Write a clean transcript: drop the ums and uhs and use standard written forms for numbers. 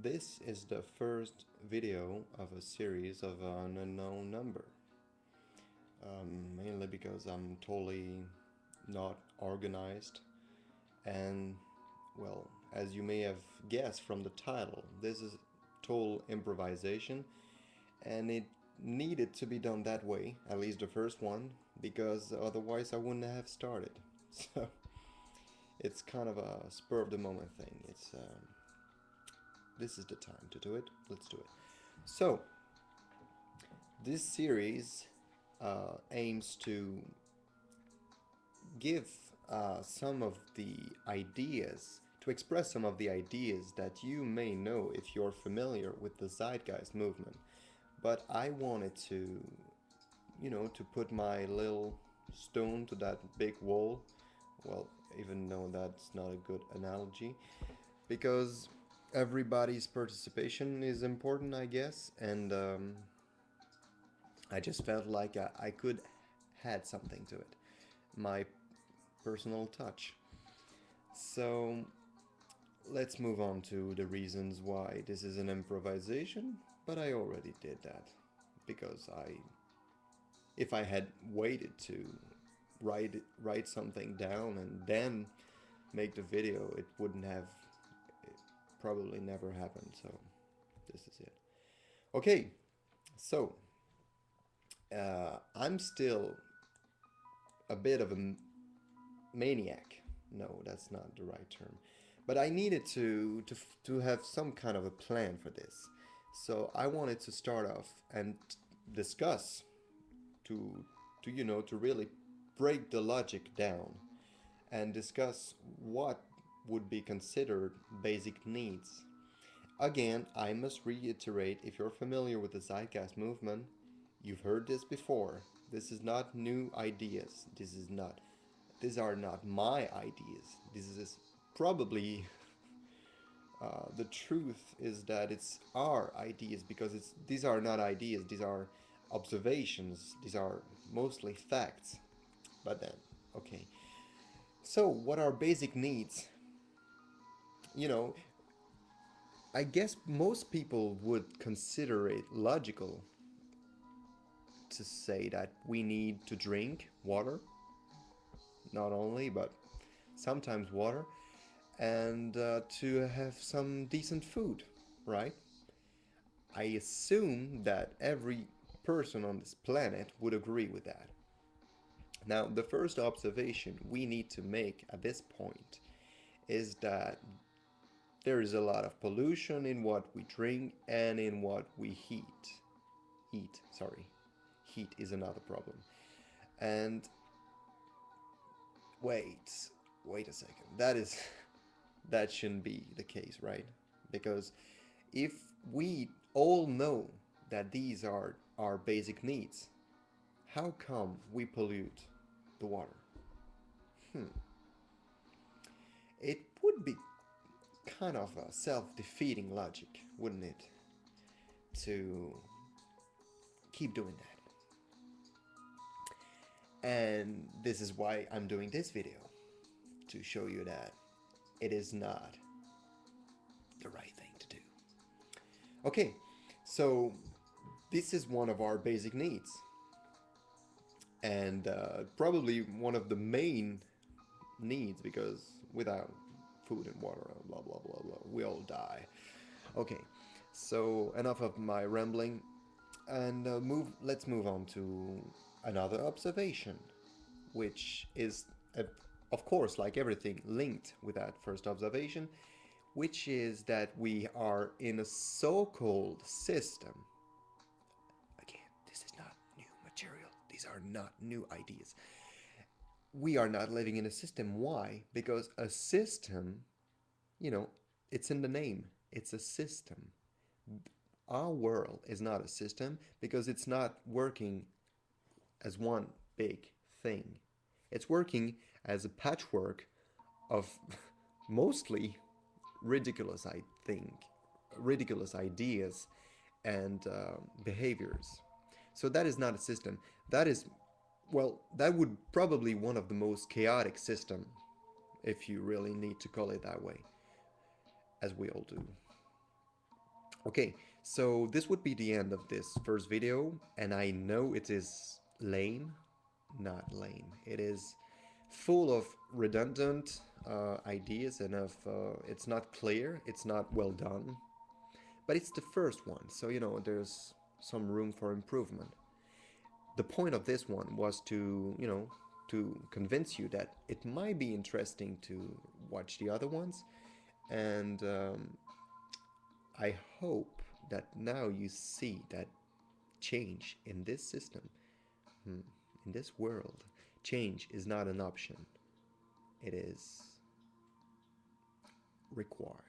This is the first video of a series of an unknown number. Mainly because I'm totally not organized, and well, as you may have guessed from the title, this is total improvisation, and it needed to be done that way, at least the first one, because otherwise I wouldn't have started. So it's kind of a spur of the moment thing. It's this is the time to do it. Let's do it. So this series aims to give some of the ideas, to express some of the ideas that you may know if you're familiar with the Zeitgeist movement. But I wanted to put my little stone to that big wall. Well, even though that's not a good analogy, because everybody's participation is important, I guess, and I just felt like I could add something to it, my personal touch. So let's move on to the reasons why this is an improvisation, but I already did that because if I had waited to write something down and then make the video, it wouldn't have it probably never happened. So this is it. Okay, so I'm still a bit of a maniac. No, that's not the right term. But I needed to have some kind of a plan for this. So I wanted to start off and discuss to to really break the logic down and discuss what would be considered basic needs. Again, I must reiterate, if you're familiar with the Zeitgeist movement, you've heard this before. This is not new ideas. These are not my ideas. This is probably the truth is that it's our ideas, because these are not ideas. These are observations. These are mostly facts. But then, okay. So, what are basic needs? You know, I guess most people would consider it logical to say that we need to drink water, not only, but sometimes water, and to have some decent food, right? I assume that every person on this planet would agree with that. Now, the first observation we need to make at this point is that there is a lot of pollution in what we drink and in what we heat. Eat, sorry. Heat is another problem. And wait, wait a second. That shouldn't be the case, right? Because if we all know that these are our basic needs, how come we pollute the water? Hmm. It would be kind of a self-defeating logic, wouldn't it? To keep doing that. And this is why I'm doing this video, to show you that it is not the right thing to do. Okay, so this is one of our basic needs, and probably one of the main needs, because without food and water, blah blah blah blah, we all die. Okay, so enough of my rambling, and let's move on to another observation, which is, of course, like everything, linked with that first observation, which is that we are in a so-called system. Again, this is not new material. These are not new ideas. We are not living in a system. Why? Because a system, you know, it's in the name. It's a system. Our world is not a system because it's not working as one big thing. It's working as a patchwork of mostly ridiculous, I think, ridiculous ideas and behaviors. So that is not a system. That is, well, that would probably one of the most chaotic system, if you really need to call it that way, as we all do. Okay, so this would be the end of this first video, and I know it is lame, not lame. It is full of redundant ideas and of it's not clear, it's not well done, but it's the first one, so there's some room for improvement. The point of this one was to, to convince you that it might be interesting to watch the other ones, and I hope that now you see that change in this system, in this world, change is not an option. It is required.